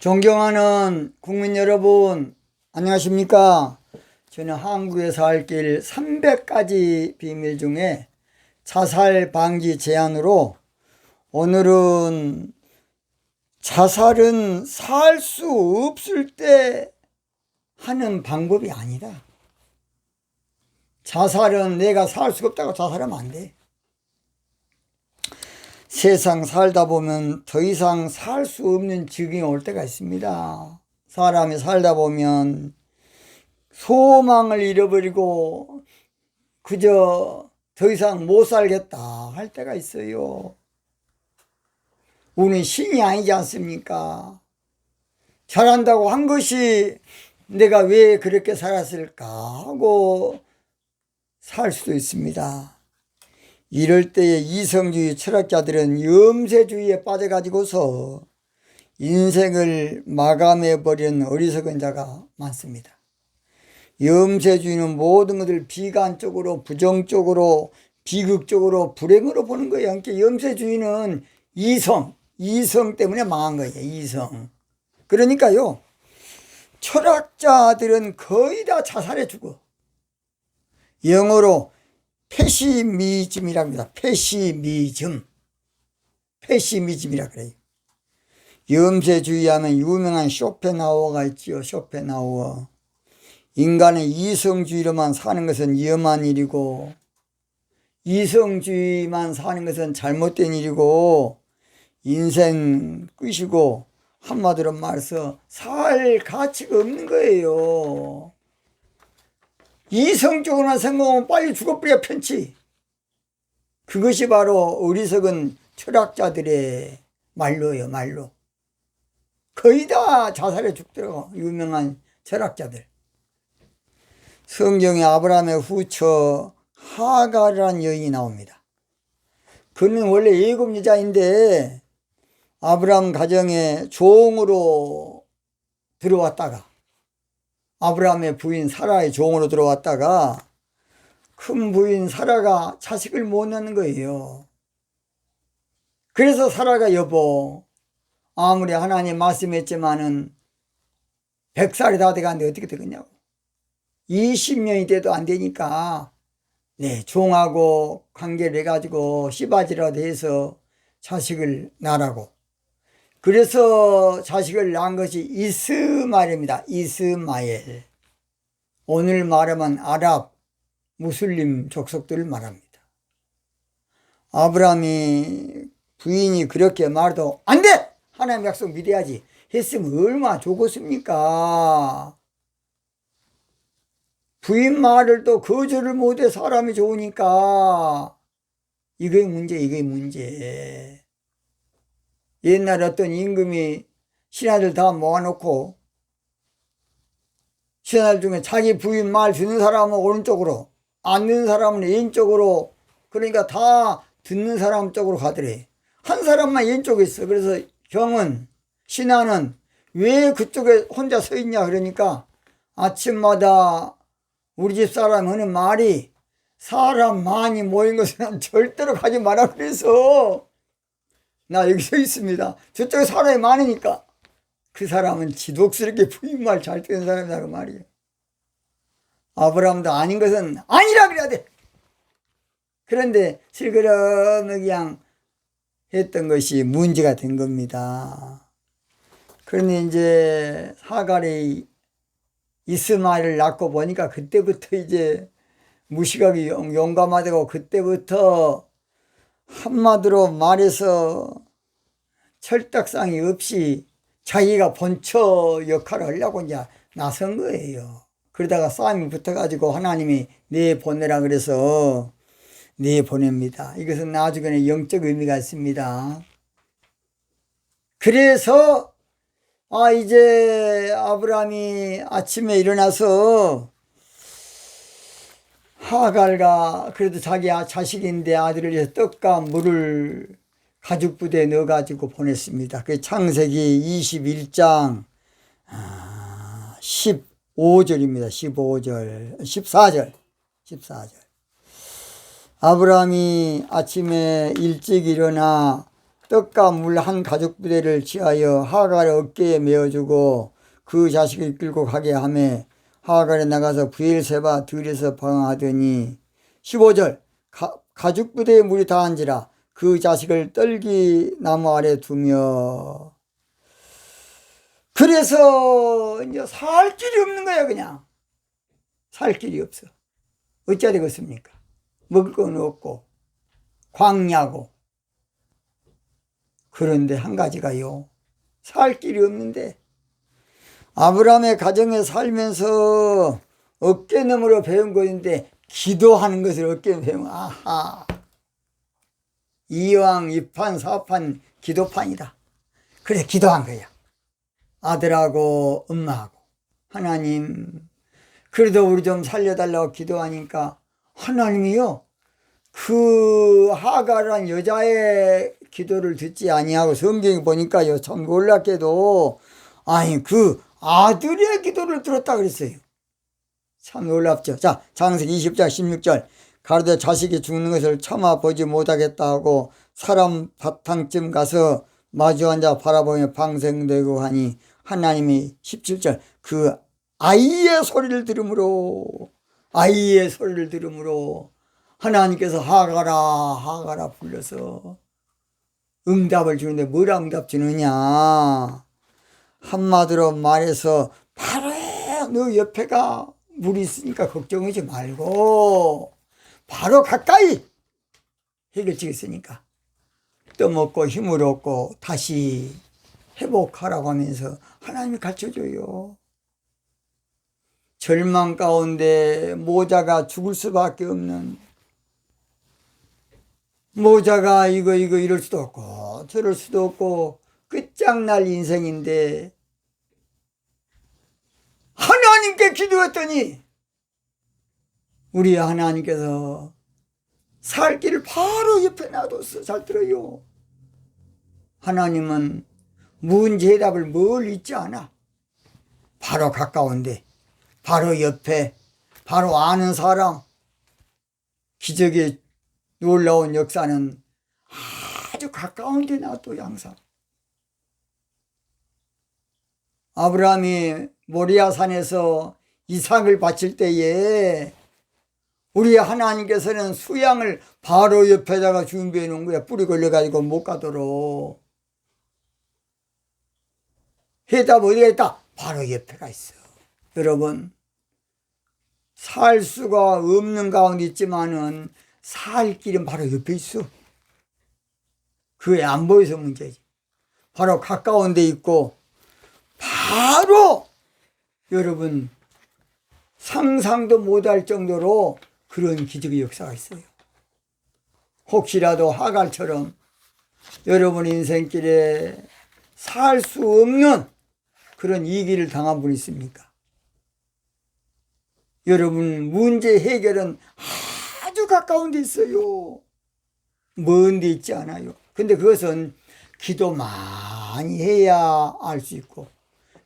존경하는 국민 여러분, 안녕하십니까? 저는 한국에 살 길 300가지 비밀 중에 자살 방지 제안으로 오늘은 자살은 살 수 없을 때 하는 방법이 아니다. 자살은 내가 살 수가 없다고 자살하면 안 돼. 세상 살다 보면 더 이상 살 수 없는 지경이 올 때가 있습니다. 사람이 살다 보면 소망을 잃어버리고 그저 더 이상 못 살겠다 할 때가 있어요. 우리는 신이 아니지 않습니까? 잘한다고 한 것이 내가 왜 그렇게 살았을까 하고 살 수도 있습니다. 이럴 때에 이성주의 철학자들은 염세주의에 빠져가지고서 인생을 마감해버리는 어리석은 자가 많습니다. 염세주의는 모든 것을 비관적으로, 부정적으로, 비극적으로, 불행으로 보는 거예요. 그러니까 염세주의는 이성 때문에 망한 거예요. 이성. 그러니까요, 철학자들은 거의 다 자살해 죽어. 영어로 페시미즘이라고 합니다. 페시미즘이라 그래요. 염세주의하면 유명한 쇼펜하우어가 있지요. 쇼펜하우어. 인간의 이성주의로만 사는 것은 위험한 일이고, 이성주의만 사는 것은 잘못된 일이고, 인생 끝이고, 한마디로 말해서 살 가치가 없는 거예요. 이성적으로만 생각하면 빨리 죽어버려야 편치. 그것이 바로 어리석은 철학자들의 말로예요. 말로. 거의 다 자살해 죽더라고. 유명한 철학자들. 성경에 아브라함의 후처 하갈이라는 여인이 나옵니다. 그는 원래 애굽 여자인데 아브라함 가정에 종으로 들어왔다가, 아브라함의 부인 사라의 종으로 들어왔다가 큰 부인 사라가 자식을 못 낳는 거예요. 그래서 사라가 여보, 아무리 하나님 말씀했지만은 100살이 다 돼가는데 어떻게 되겠냐고. 20년이 돼도 안 되니까 종하고 관계를 해가지고 씨바지라도 해서 자식을 낳으라고. 그래서 자식을 낳은 것이 이스마엘입니다. 이스마엘. 오늘 말하면 아랍, 무슬림 족속들을 말합니다. 아브라함이 부인이 그렇게 말해도 안 돼! 하나님 약속 믿어야지 했으면 얼마나 좋겠습니까? 부인 말을 또 거절을 못해. 사람이 좋으니까. 이게 문제. 옛날에 어떤 임금이 신하들 다 모아놓고 신하들 중에 자기 부인 말 듣는 사람은 오른쪽으로, 안 듣는 사람은 왼쪽으로, 그러니까 다 듣는 사람 쪽으로 가더래. 한 사람만 왼쪽에 있어. 그래서 경은, 신하는 왜 그쪽에 혼자 서 있냐 그러니까 아침마다 우리 집 사람이 하는 말이 사람 많이 모인 것은 절대로 가지 마라 그래서 나 여기 서 있습니다. 저쪽에 사람이 많으니까. 그 사람은 지독스럽게 부인 말 잘 듣는 사람이다 그 말이에요. 아브라함도 아닌 것은 아니라 그래야 돼. 그런데 슬그러미 그냥 했던 것이 문제가 된 겁니다. 그런데 이제 하갈이 이스마엘을 낳고 보니까 그때부터 이제 무식하게 용감하다고, 그때부터 한마디로 말해서 철딱상이 없이 자기가 본처 역할을 하려고 이제 나선 거예요. 그러다가 싸움이 붙어가지고 하나님이 내보내라 그래서 내보냅니다. 이것은 나중에는 영적 의미가 있습니다. 그래서 이제 아브라함이 아침에 일어나서 하갈과 그래도 자기 자식인데 아들을 위해서 떡과 물을 가죽 부대에 넣어가지고 보냈습니다. 그 창세기 21장 15절입니다. 14절. 아브라함이 아침에 일찍 일어나 떡과 물 한 가죽 부대를 취하여 하갈의 어깨에 메어주고 그 자식을 끌고 가게 하매 하갈이 나가서 브엘세바 들에서 방황하더니 15절 가죽 부대에 물이 다한지라 그 자식을 떨기 나무 아래 두며. 그래서 이제 살 길이 없는 거야. 그냥 살 길이 없어. 어찌해야 되겠습니까? 먹을 건 없고 광야고. 그런데 한 가지가요, 살 길이 없는데 아브라함의 가정에 살면서 어깨너머로 배운 것인데 기도하는 것을 어깨너머로 배운. 아하, 이왕 이판 사판 기도판이다. 그래 기도한 거야. 아들하고 엄마하고. 하나님, 그래도 우리 좀 살려달라고 기도하니까 하나님이요, 그 하갈이란 여자의 기도를 듣지 아니하고 성경에 보니까요, 참 놀랍게도 아니 그 아들의 기도를 들었다 그랬어요. 참 놀랍죠. 자, 창세기 20장 16절 가로되 자식이 죽는 것을 참아 보지 못하겠다 하고 사람 바탕쯤 가서 마주 앉아 바라보며 방생되고 하니 하나님이 17절 그 아이의 소리를 들음으로, 아이의 소리를 들음으로 하나님께서 하갈아 불러서 응답을 주는데 뭐라 응답 주느냐, 한마디로 말해서 바로 너 옆에가 물이 있으니까 걱정하지 말고 바로 가까이 해결책 있으니까 떠먹고 힘을 얻고 다시 회복하라고 하면서 하나님이 가르쳐줘요. 절망 가운데 모자가 죽을 수밖에 없는, 모자가 이거 이럴 수도 없고 저럴 수도 없고 끝장날 인생인데 하나님께 기도했더니 우리 하나님께서 살 길을 바로 옆에 놔뒀어. 잘 들어요. 하나님은 문제 해답을 멀리 있지 않아. 바로 가까운데, 바로 옆에, 바로 아는 사람. 기적의 놀라운 역사는 아주 가까운 데 놔둬요. 항상. 아브라함이 모리아산에서 이삭을 바칠 때에 우리 하나님께서는 수양을 바로 옆에다가 준비해 놓은 거야. 뿌리 걸려가지고 못 가도록. 해답 어디가 있다? 바로 옆에가 있어. 여러분, 살 수가 없는 가운데 있지만은 살 길은 바로 옆에 있어. 그게 안 보여서 문제지. 바로 가까운 데 있고 바로 여러분 상상도 못할 정도로 그런 기적의 역사가 있어요. 혹시라도 하갈처럼 여러분 인생길에 살 수 없는 그런 위기를 당한 분 있습니까? 여러분 문제 해결은 아주 가까운 데 있어요. 먼 데 있지 않아요. 근데 그것은 기도 많이 해야 알 수 있고,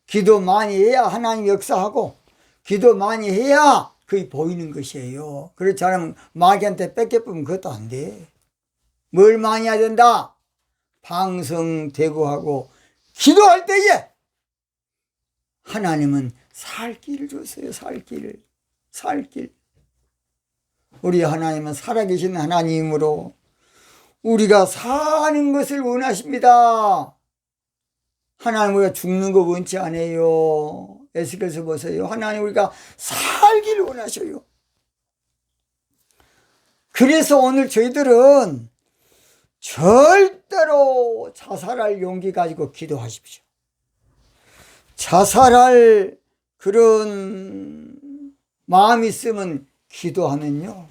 기도 많이 해야 하나님 역사하고, 기도 많이 해야 그게 보이는 것이에요. 그렇지 않으면 마귀한테 뺏겨보면 그것도 안 돼. 뭘 많이 해야 된다? 방성 대구하고 기도할 때에 하나님은 살 길을 줬어요. 살 길을. 살 길. 우리 하나님은 살아계신 하나님으로 우리가 사는 것을 원하십니다. 하나님 우리가 죽는 거 원치 않아요. 에스겔서 보세요. 하나님 우리가 살기를 원하셔요. 그래서 오늘 저희들은 절대로 자살할 용기 가지고 기도하십시오. 자살할 그런 마음이 있으면 기도하면요,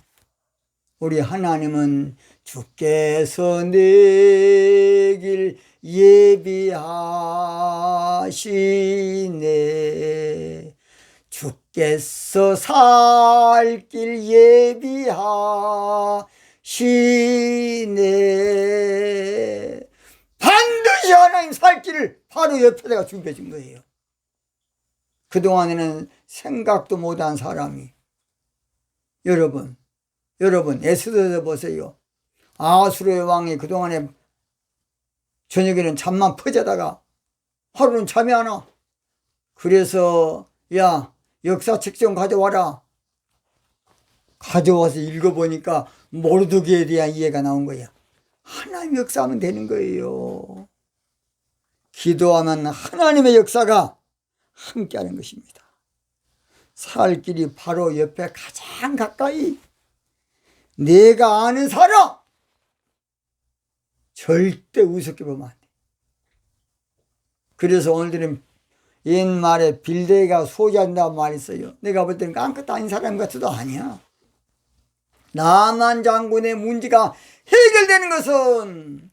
우리 하나님은 주께서 내 길 예비하시네, 주께서 살 길 예비하시네. 반드시 하나님 살 길을 바로 옆에다가 준비해 준 거예요. 그동안에는 생각도 못한 사람이, 여러분 에스더서 보세요. 아수르의 왕이 그동안에 저녁에는 잠만 퍼자다가 하루는 잠이 안 와. 그래서 야, 역사책 좀 가져와라. 가져와서 읽어보니까 모르드게에 대한 이해가 나온 거야. 하나님 역사하면 되는 거예요. 기도하면 하나님의 역사가 함께하는 것입니다. 살 길이 바로 옆에 가장 가까이 내가 아는 사람 절대 우습게 보면 안 돼. 그래서 오늘들은 옛말에 빌대가 소지한다는 말이 있어요. 내가 볼 때는 아무것도 아닌 사람 같아도 아니야. 나만 장군의 문제가 해결되는 것은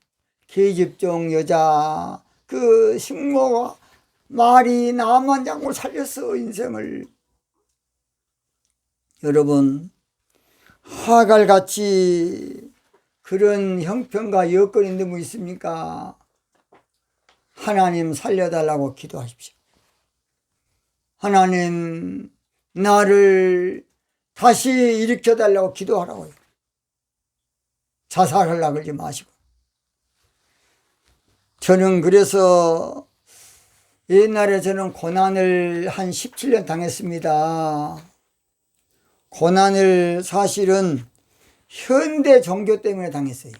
계집종 여자 그 식모가 말이 나만 장군을 살렸어 인생을. 여러분 하갈같이 그런 형편과 여건이 너무 있습니까? 하나님 살려달라고 기도하십시오. 하나님 나를 다시 일으켜달라고 기도하라고요. 자살하려고 그러지 마시고. 저는 그래서 옛날에 저는 고난을 한 17년 당했습니다. 고난을 사실은 현대 종교 때문에 당했어요.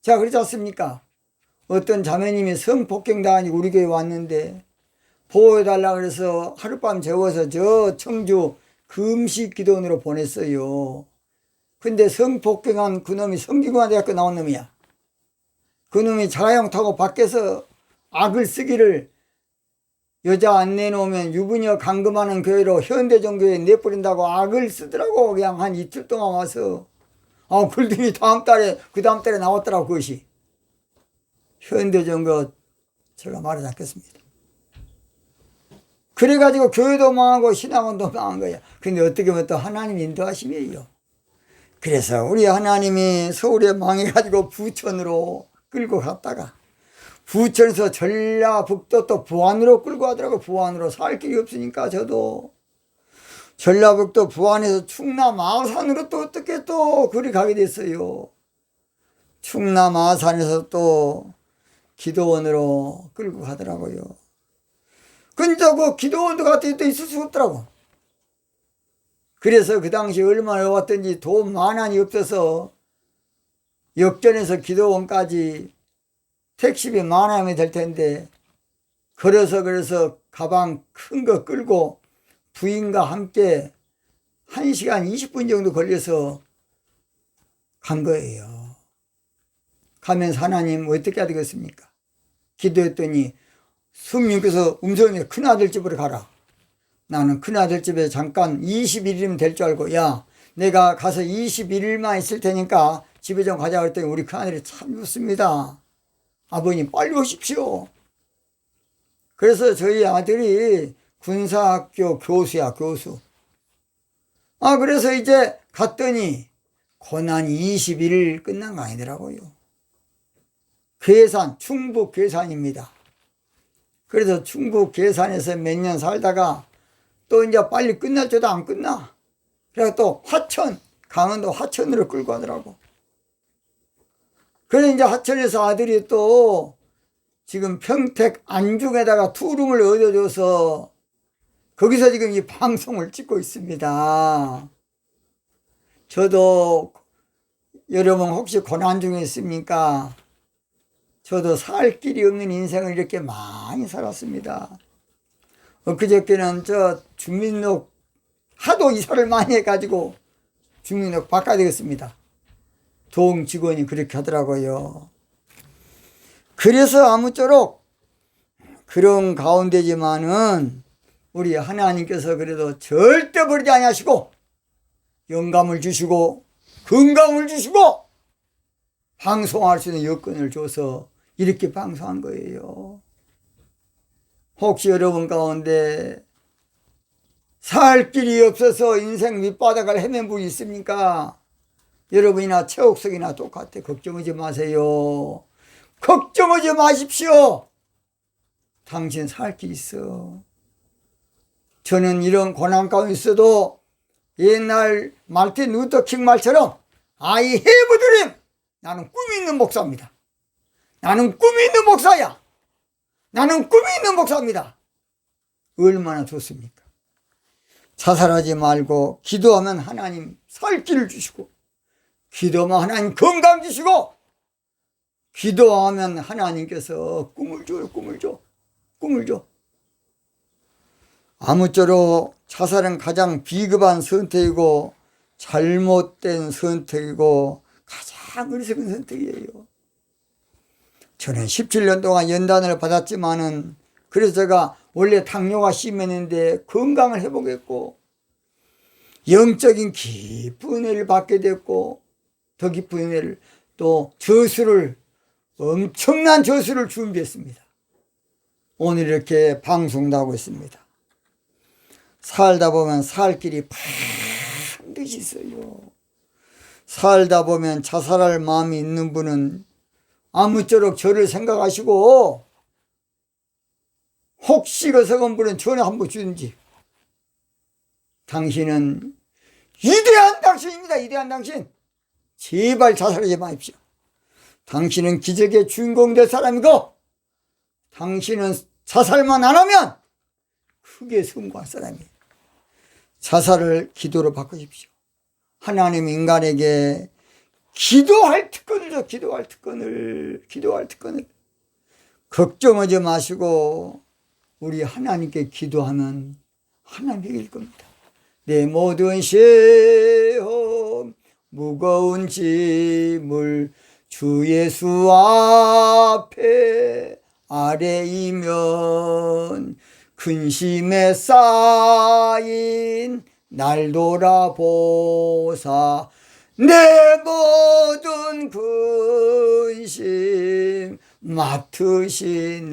자, 그렇지 않습니까? 어떤 자매님이 성폭행당하니 우리 교회 왔는데 보호해달라 그래서 하룻밤 재워서 저 청주 금식 기도원으로 보냈어요. 근데 성폭행한 그놈이 성균관대학교 나온 놈이야. 그놈이 자가용 타고 밖에서 악을 쓰기를 여자 안 내놓으면 유부녀 감금하는 교회로 현대종교에 내버린다고 악을 쓰더라고. 그냥 한 이틀 동안 와서. 그러더니 그 다음 달에 나왔더라고. 그것이 현대종교. 제가 말을 닫겠습니다. 그래가지고 교회도 망하고 신학원도 망한 거야. 근데 어떻게 보면 또 하나님 인도하심이에요. 그래서 우리 하나님이 서울에 망해가지고 부천으로 끌고 갔다가 부천에서 전라북도 또 부안으로 끌고 가더라고. 부안으로 살 길이 없으니까 저도 전라북도 부안에서 충남 아산으로 또 어떻게 또 그리 가게 됐어요. 충남 아산에서 또 기도원으로 끌고 가더라고요. 근데 그 기도원도 같은 데 있을 수 없더라고. 그래서 그 당시 얼마나 왔던지 돈 만원이 없어서 역전해서 기도원까지 택시비 만원이 될 텐데 그래서 가방 큰 거 끌고 부인과 함께 1시간 20분 정도 걸려서 간 거예요. 가면서 하나님 어떻게 해야 되겠습니까? 기도했더니 성령께서 음성에 큰아들 집으로 가라. 나는 큰아들 집에 잠깐 21일이면 될 줄 알고 야 내가 가서 21일만 있을 테니까 집에 좀 가자 그랬더니 우리 큰아들이 참 좋습니다. 아버님 빨리 오십시오. 그래서 저희 아들이 군사학교 교수야 교수. 그래서 이제 갔더니 고난 21일 끝난 거 아니더라고요. 괴산 충북 괴산입니다. 그래서 충북 괴산에서 몇 년 살다가 또 이제 빨리 끝날 줄도 안 끝나. 그래서 또 화천, 강원도 화천으로 끌고 가더라고. 그래 이제 화천에서 아들이 또 지금 평택 안중에다가 투룸을 얻어줘서 거기서 지금 이 방송을 찍고 있습니다. 저도 여러분 혹시 고난 중에 있습니까? 저도 살 길이 없는 인생을 이렇게 많이 살았습니다. 엊그저께는 저 주민등록 하도 이사를 많이 해가지고 주민등록 바꿔야 되겠습니다. 동 직원이 그렇게 하더라고요. 그래서 아무쪼록 그런 가운데지만은 우리 하나님께서 그래도 절대 버리지 아니하시고 영감을 주시고 건강을 주시고 방송할 수 있는 여건을 줘서 이렇게 방송한 거예요. 혹시 여러분 가운데 살 길이 없어서 인생 밑바닥을 헤맨 분이 있습니까? 여러분이나 최옥석이나 똑같아. 걱정하지 마세요. 걱정하지 마십시오. 당신 살 길 있어. 저는 이런 고난 가운데 있어도 옛날 말틴 루터 킹 말처럼 I have a dream. 나는 꿈이 있는 목사입니다. 나는 꿈이 있는 목사야. 나는 꿈이 있는 목사입니다. 얼마나 좋습니까? 자살하지 말고 기도하면 하나님 살 길을 주시고, 기도하면 하나님 건강 주시고, 기도하면 하나님께서 꿈을 줘요. 꿈을 줘. 아무쪼록 자살은 가장 비겁한 선택이고 잘못된 선택이고 가장 어리석은 선택이에요. 저는 17년 동안 연단을 받았지만은, 그래서 제가 원래 당뇨가 심했는데 건강을 회복했고, 영적인 깊은 은혜를 받게 됐고, 더 깊은 은혜를, 또 엄청난 저수를 준비했습니다. 오늘 이렇게 방송도 하고 있습니다. 살다 보면 살 길이 반드시 있어요. 살다 보면 자살할 마음이 있는 분은 아무쪼록 저를 생각하시고, 혹시 그 적은 분은 전화 한번 주든지. 당신은 위대한 당신입니다. 위대한 당신. 제발 자살하지 마십시오. 당신은 기적의 주인공 될 사람이고, 당신은 자살만 안 하면 크게 성공할 사람이에요. 자살을 기도로 바꾸십시오. 하나님 인간에게 기도할 특권을 줘. 기도할 특권을. 걱정하지 마시고 우리 하나님께 기도하면 하나님 이길 겁니다. 내 모든 시험 무거운 짐을 주 예수 앞에 아래이면 근심에 쌓인 날 돌아보사 내 모든 근심 맡으시네.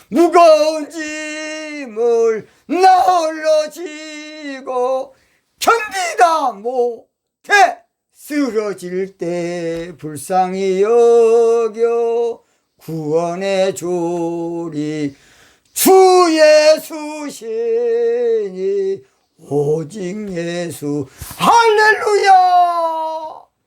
무거운 짐을 나 홀로 지고 견디다 못해 쓰러질 때 불쌍히 여겨 구원해 주리 주 예수시니 오직 예수. 할렐루야.